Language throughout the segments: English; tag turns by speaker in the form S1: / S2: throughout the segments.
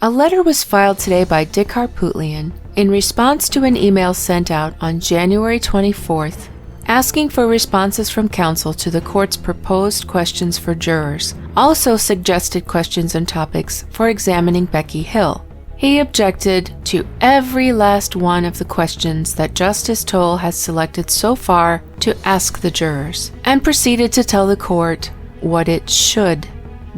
S1: A letter was filed today by Dick Harpootlian in response to an email sent out on January 24th asking for responses from counsel to the court's proposed questions for jurors, also suggested questions and topics for examining Becky Hill. He objected to every last one of the questions that Justice Toal has selected so far to ask the jurors, and proceeded to tell the court what it should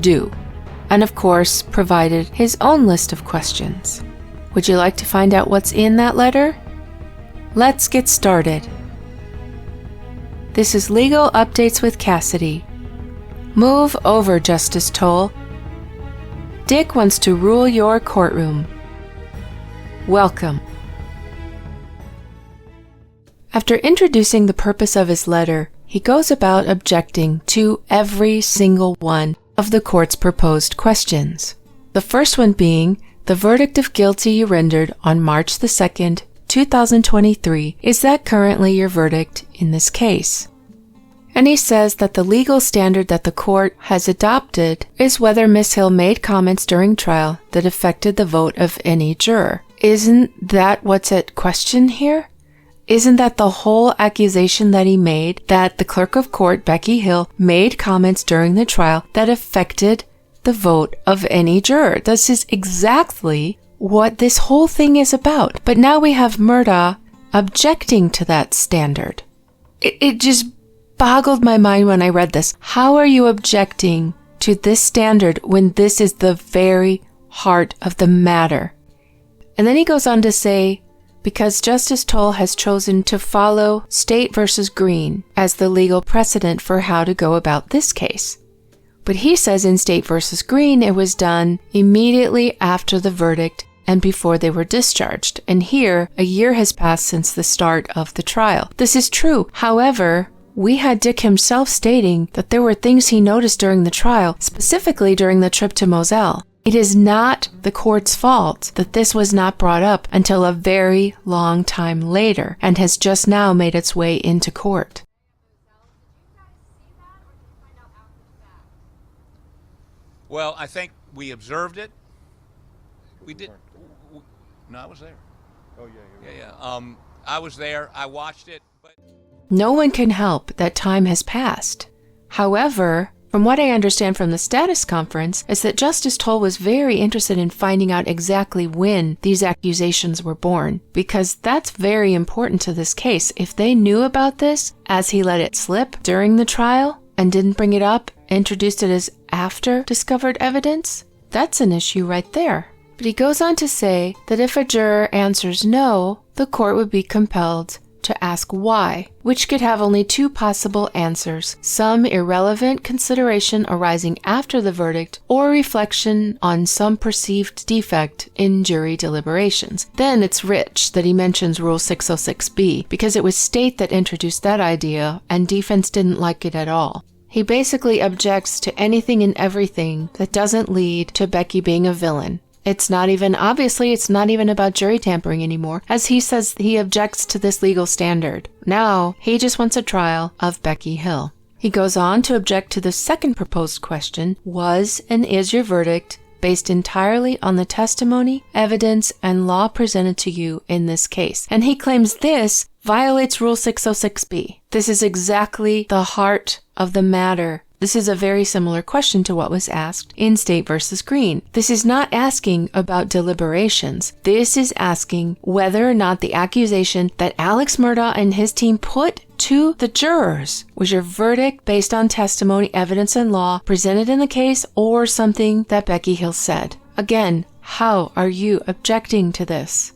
S1: do, and of course provided his own list of questions. Would you like to find out what's in that letter? Let's get started. This is Legal Updates with Cassidy. Move over, Justice Toal. Dick wants to rule your courtroom. Welcome. After introducing the purpose of his letter, he goes about objecting to every single one of the court's proposed questions. The first one being, the verdict of guilty you rendered on March the 2nd, 2023, is that currently your verdict in this case? And he says that the legal standard that the court has adopted is whether Miss Hill made comments during trial that affected the vote of any juror. Isn't that what's at question here? Isn't that the whole accusation that he made, that the clerk of court, Becky Hill, made comments during the trial that affected the vote of any juror? This is exactly what this whole thing is about. But now we have Murdaugh objecting to that standard. It just boggled my mind when I read this. How are you objecting to this standard when this is the very heart of the matter? And then he goes on to say, because Justice Toal has chosen to follow State v. Green as the legal precedent for how to go about this case. But he says in State v. Green it was done immediately after the verdict and before they were discharged. And here, a year has passed since the start of the trial. This is true. However, we had Dick himself stating that there were things he noticed during the trial, specifically during the trip to Moselle. It is not the court's fault that this was not brought up until a very long time later and has just now made its way into court.
S2: Well, I think we observed it. We did. No, I was there.
S3: Oh, yeah.
S2: I was there. I watched it. But
S1: no one can help that time has passed. However, from what I understand from the status conference is that Justice Toal was very interested in finding out exactly when these accusations were born, because that's very important to this case. If they knew about this as he let it slip during the trial and didn't bring it up, introduced it as after discovered evidence, that's an issue right there. But he goes on to say that if a juror answers no, the court would be compelled to ask why, which could have only two possible answers: some irrelevant consideration arising after the verdict or reflection on some perceived defect in jury deliberations. Then it's rich that he mentions Rule 606B, because it was state that introduced that idea and defense didn't like it at all. He basically objects to anything and everything that doesn't lead to Becky being a villain. It's not even about jury tampering anymore, as he says he objects to this legal standard. Now, he just wants a trial of Becky Hill. He goes on to object to the second proposed question: was and is your verdict based entirely on the testimony, evidence, and law presented to you in this case? And he claims this violates Rule 606B. This is exactly the heart of the matter. This is a very similar question to what was asked in State v. Green. This is not asking about deliberations. This is asking whether or not the accusation that Alex Murdaugh and his team put to the jurors was your verdict based on testimony, evidence, and law presented in the case, or something that Becky Hill said. Again, how are you objecting to this?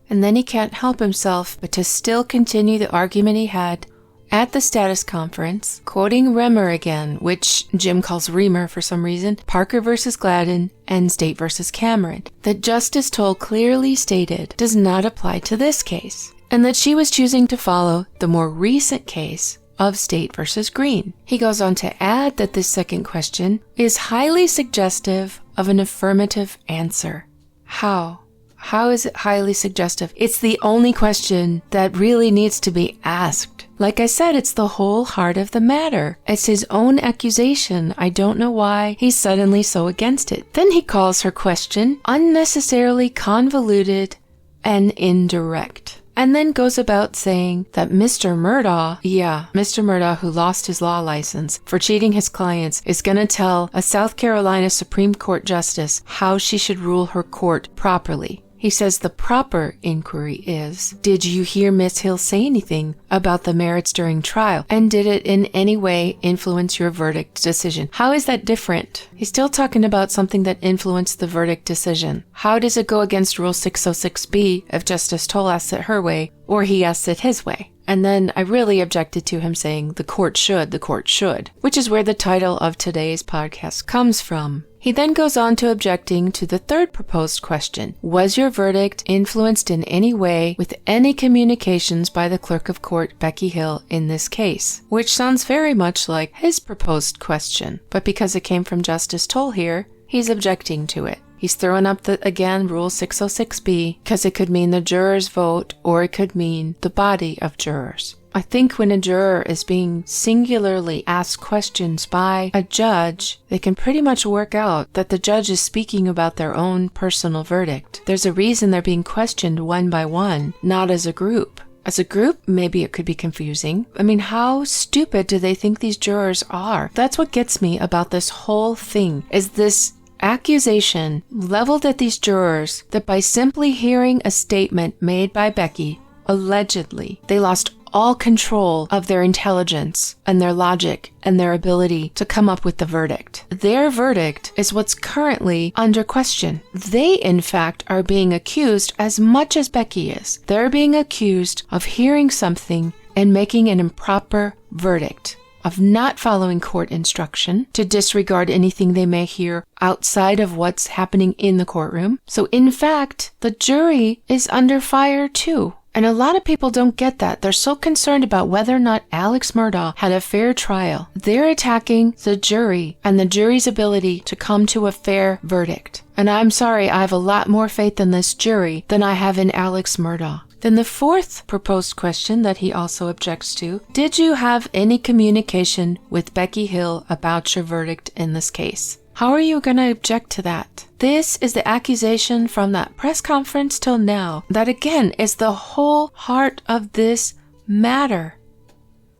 S1: And then he can't help himself but to still continue the argument he had at the status conference, quoting Remer again, which Jim calls Remer for some reason, Parker v. Gladden, and State v. Cameron, that Justice Toal clearly stated does not apply to this case, and that she was choosing to follow the more recent case of State v. Green. He goes on to add that this second question is highly suggestive of an affirmative answer. How? How is it highly suggestive? It's the only question that really needs to be asked. Like I said, it's the whole heart of the matter. It's his own accusation. I don't know why he's suddenly so against it. Then he calls her question unnecessarily convoluted and indirect. And then goes about saying that Mr. Murdaugh, who lost his law license for cheating his clients, is going to tell a South Carolina Supreme Court justice how she should rule her court properly. He says the proper inquiry is, did you hear Miss Hill say anything about the merits during trial? And did it in any way influence your verdict decision? How is that different? He's still talking about something that influenced the verdict decision. How does it go against Rule 606B if Justice Toal asks it her way, or he asks it his way? And then I really objected to him saying, the court should, which is where the title of today's podcast comes from. He then goes on to objecting to the third proposed question. Was your verdict influenced in any way with any communications by the clerk of court, Becky Hill, in this case? Which sounds very much like his proposed question. But because it came from Justice Toal here, he's objecting to it. He's throwing up again, Rule 606B, because it could mean the juror's vote or it could mean the body of jurors. I think when a juror is being singularly asked questions by a judge, they can pretty much work out that the judge is speaking about their own personal verdict. There's a reason they're being questioned one by one, not as a group. As a group, maybe it could be confusing. I mean, how stupid do they think these jurors are? That's what gets me about this whole thing, is this accusation leveled at these jurors that by simply hearing a statement made by Becky, allegedly, they lost all control of their intelligence and their logic and their ability to come up with the verdict. Their verdict is what's currently under question. They, in fact, are being accused as much as Becky is. They're being accused of hearing something and making an improper verdict, of not following court instruction, to disregard anything they may hear outside of what's happening in the courtroom. So, in fact, the jury is under fire too. And a lot of people don't get that. They're so concerned about whether or not Alex Murdaugh had a fair trial. They're attacking the jury and the jury's ability to come to a fair verdict. And I'm sorry, I have a lot more faith in this jury than I have in Alex Murdaugh. Then the fourth proposed question that he also objects to, did you have any communication with Becky Hill about your verdict in this case? How are you going to object to that? This is the accusation from that press conference till now. That again is the whole heart of this matter.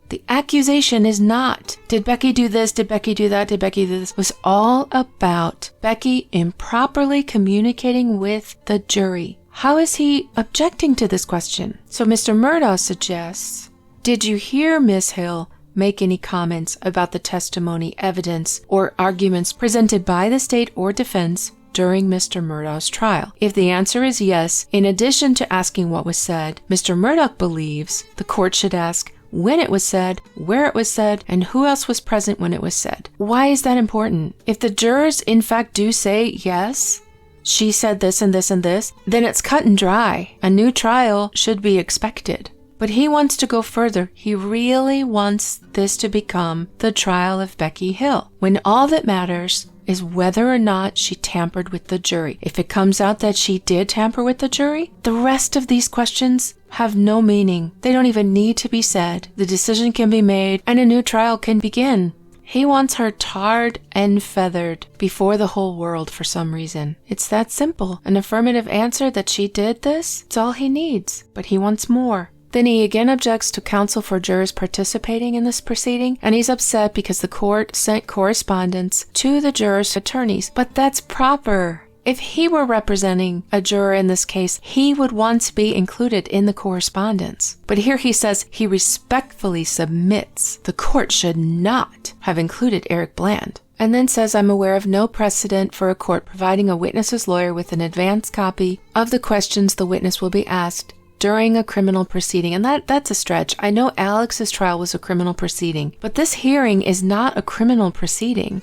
S1: The accusation is not, did Becky do this? Did Becky do that? Did Becky do this? It was all about Becky improperly communicating with the jury. How is he objecting to this question? So Mr. Murdaugh suggests, did you hear Miss Hill make any comments about the testimony, evidence, or arguments presented by the state or defense during Mr. Murdaugh's trial? If the answer is yes, in addition to asking what was said, Mr. Murdaugh believes the court should ask when it was said, where it was said, and who else was present when it was said. Why is that important? If the jurors in fact do say yes, she said this and this and this, then it's cut and dry. A new trial should be expected. But he wants to go further. He really wants this to become the trial of Becky Hill, when all that matters is whether or not she tampered with the jury. If it comes out that she did tamper with the jury, the rest of these questions have no meaning. They don't even need to be said. The decision can be made and a new trial can begin. He wants her tarred and feathered before the whole world for some reason. It's that simple. An affirmative answer that she did this, it's all he needs. But he wants more. Then he again objects to counsel for jurors participating in this proceeding, and he's upset because the court sent correspondence to the jurors' attorneys. But that's proper. If he were representing a juror in this case, he would want to be included in the correspondence. But here he says he respectfully submits the court should not have included Eric Bland. And then says, I'm aware of no precedent for a court providing a witness's lawyer with an advance copy of the questions the witness will be asked during a criminal proceeding. And that's a stretch. I know Alex's trial was a criminal proceeding, but this hearing is not a criminal proceeding.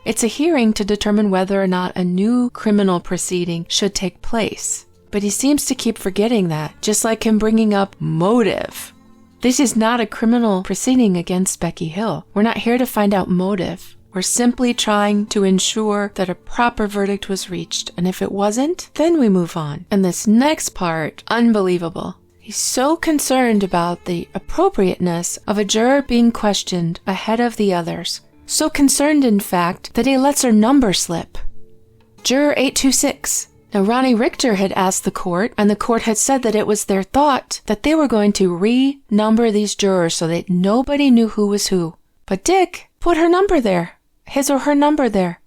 S1: It's a hearing to determine whether or not a new criminal proceeding should take place. But he seems to keep forgetting that, just like him bringing up motive. This is not a criminal proceeding against Becky Hill. We're not here to find out motive. We're simply trying to ensure that a proper verdict was reached. And if it wasn't, then we move on. And this next part, unbelievable. He's so concerned about the appropriateness of a juror being questioned ahead of the others. So concerned, in fact, that he lets her number slip. Juror 826. Now, Ronnie Richter had asked the court, and the court had said that it was their thought that they were going to re-number these jurors so that nobody knew who was who. But Dick put her number there, his or her number there.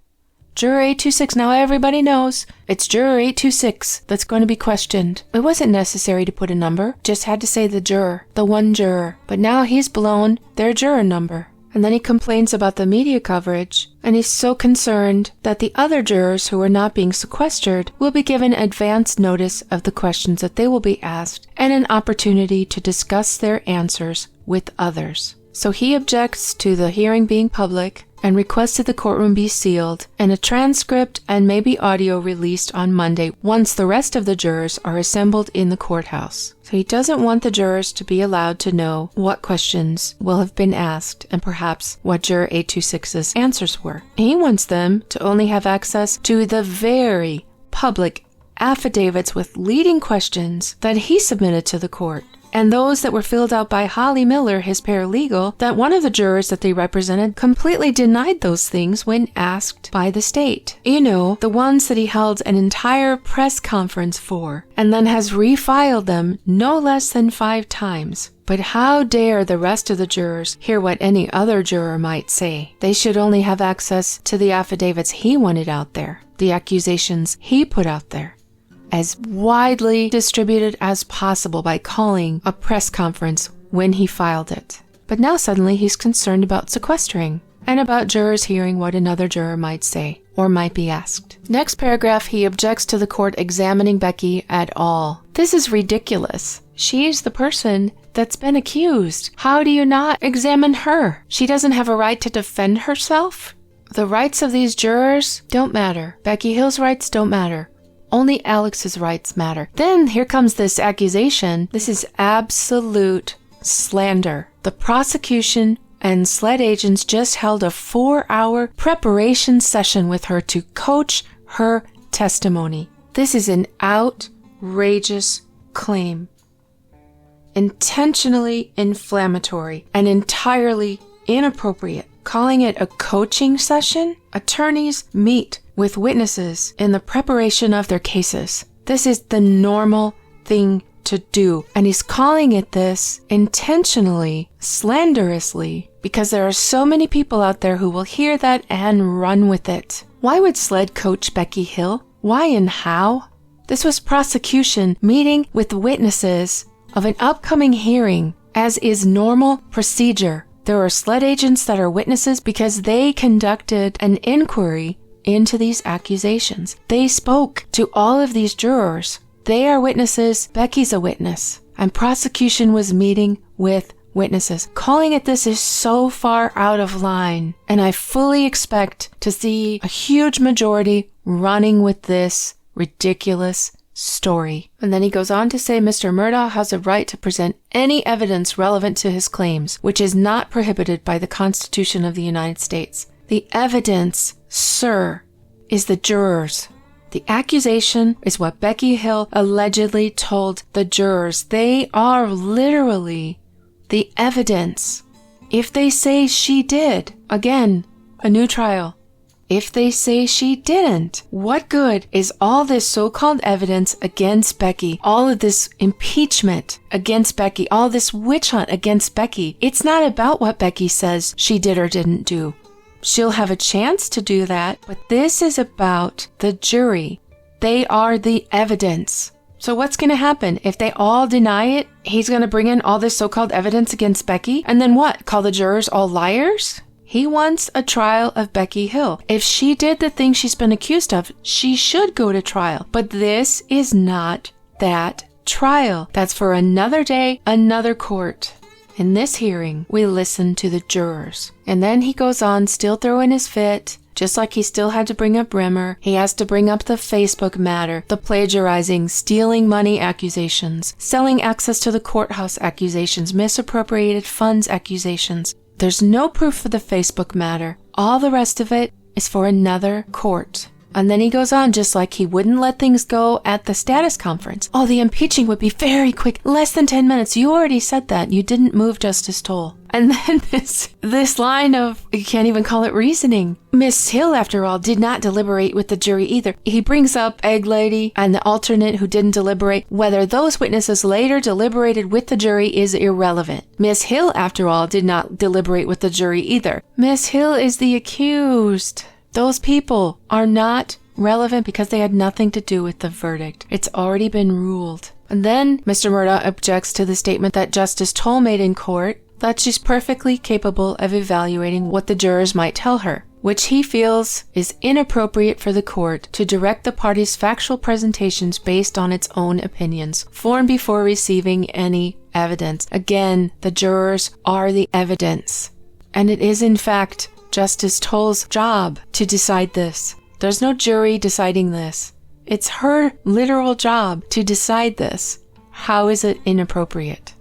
S1: Juror 826, now everybody knows it's Juror 826 that's going to be questioned. It wasn't necessary to put a number, just had to say the juror, the one juror. But now he's blown their juror number. And then he complains about the media coverage, and he's so concerned that the other jurors who are not being sequestered will be given advance notice of the questions that they will be asked and an opportunity to discuss their answers with others. So he objects to the hearing being public and requested the courtroom be sealed and a transcript and maybe audio released on Monday once the rest of the jurors are assembled in the courthouse. So he doesn't want the jurors to be allowed to know what questions will have been asked and perhaps what Juror 826's answers were. He wants them to only have access to the very public affidavits with leading questions that he submitted to the court, and those that were filled out by Holly Miller, his paralegal, that one of the jurors that they represented completely denied those things when asked by the state. You know, the ones that he held an entire press conference for, and then has refiled them no less than 5 times. But how dare the rest of the jurors hear what any other juror might say? They should only have access to the affidavits he wanted out there, the accusations he put out there, as widely distributed as possible by calling a press conference when he filed it. But now suddenly he's concerned about sequestering and about jurors hearing what another juror might say or might be asked. Next paragraph, he objects to the court examining Becky at all. This is ridiculous. She's the person that's been accused. How do you not examine her? She doesn't have a right to defend herself? The rights of these jurors don't matter. Becky Hill's rights don't matter. Only Alex's rights matter. Then here comes this accusation. This is absolute slander. The prosecution and SLED agents just held a 4-hour preparation session with her to coach her testimony. This is an outrageous claim. Intentionally inflammatory and entirely inappropriate. Calling it a coaching session? Attorneys meet with witnesses in the preparation of their cases. This is the normal thing to do. And he's calling it this intentionally, slanderously, because there are so many people out there who will hear that and run with it. Why would SLED coach Becky Hill? Why and how? This was prosecution meeting with witnesses of an upcoming hearing, as is normal procedure. There are SLED agents that are witnesses because they conducted an inquiry into these accusations. They spoke to all of these jurors. They are witnesses. Becky's a witness. And prosecution was meeting with witnesses. Calling it this is so far out of line. And I fully expect to see a huge majority running with this ridiculous story. And then he goes on to say Mr. Murdaugh has a right to present any evidence relevant to his claims, which is not prohibited by the Constitution of the United States. The evidence, sir, is the jurors. The accusation is what Becky Hill allegedly told the jurors. They are literally the evidence. If they say she did, again, a new trial. If they say she didn't, what good is all this so-called evidence against Becky, all of this impeachment against Becky, all this witch hunt against Becky? It's not about what Becky says she did or didn't do. She'll have a chance to do that, but this is about the jury. They are the evidence. So what's going to happen? If they all deny it, he's going to bring in all this so-called evidence against Becky? And then what? Call the jurors all liars? He wants a trial of Becky Hill. If she did the thing she's been accused of, she should go to trial. But this is not that trial. That's for another day, another court. In this hearing, we listen to the jurors. And then he goes on, still throwing his fit. Just like he still had to bring up Rimmer, he has to bring up the Facebook matter, the plagiarizing, stealing money accusations, selling access to the courthouse accusations, misappropriated funds accusations. There's no proof for the Facebook matter. All the rest of it is for another court. And then he goes on, just like he wouldn't let things go at the status conference. Oh, the impeaching would be very quick, less than 10 minutes. You already said that. You didn't move Justice Toal. And then this line of, you can't even call it reasoning. Miss Hill, after all, did not deliberate with the jury either. He brings up Egg Lady and the alternate who didn't deliberate. Whether those witnesses later deliberated with the jury is irrelevant. Miss Hill, after all, did not deliberate with the jury either. Miss Hill is the accused. Those people are not relevant because they had nothing to do with the verdict. It's already been ruled. And then Mr. Murdaugh objects to the statement that Justice Toal made in court that she's perfectly capable of evaluating what the jurors might tell her, which he feels is inappropriate for the court to direct the parties' factual presentations based on its own opinions, formed before receiving any evidence. Again, the jurors are the evidence. And it is, in fact, Justice Toal's job to decide this. There's no jury deciding this. It's her literal job to decide this. How is it inappropriate?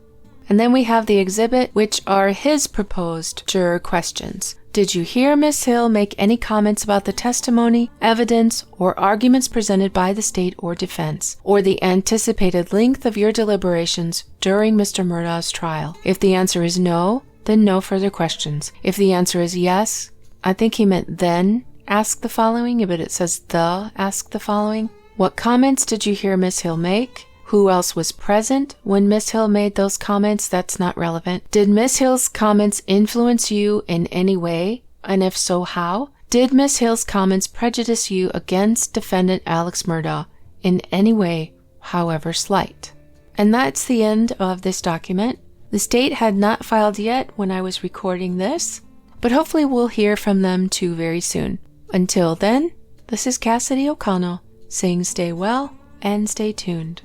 S1: And then we have the exhibit, which are his proposed juror questions. Did you hear Miss Hill make any comments about the testimony, evidence, or arguments presented by the state or defense, or the anticipated length of your deliberations during Mr. Murdaugh's trial? If the answer is no, then no further questions. If the answer is yes, I think he meant then ask the following, but it says ask the following. What comments did you hear Miss Hill make? Who else was present when Miss Hill made those comments? That's not relevant. Did Miss Hill's comments influence you in any way? And if so, how? Did Miss Hill's comments prejudice you against defendant Alex Murdaugh in any way, however slight? And that's the end of this document. The state had not filed yet when I was recording this, but hopefully we'll hear from them too very soon. Until then, this is Cassidy O'Connell saying stay well and stay tuned.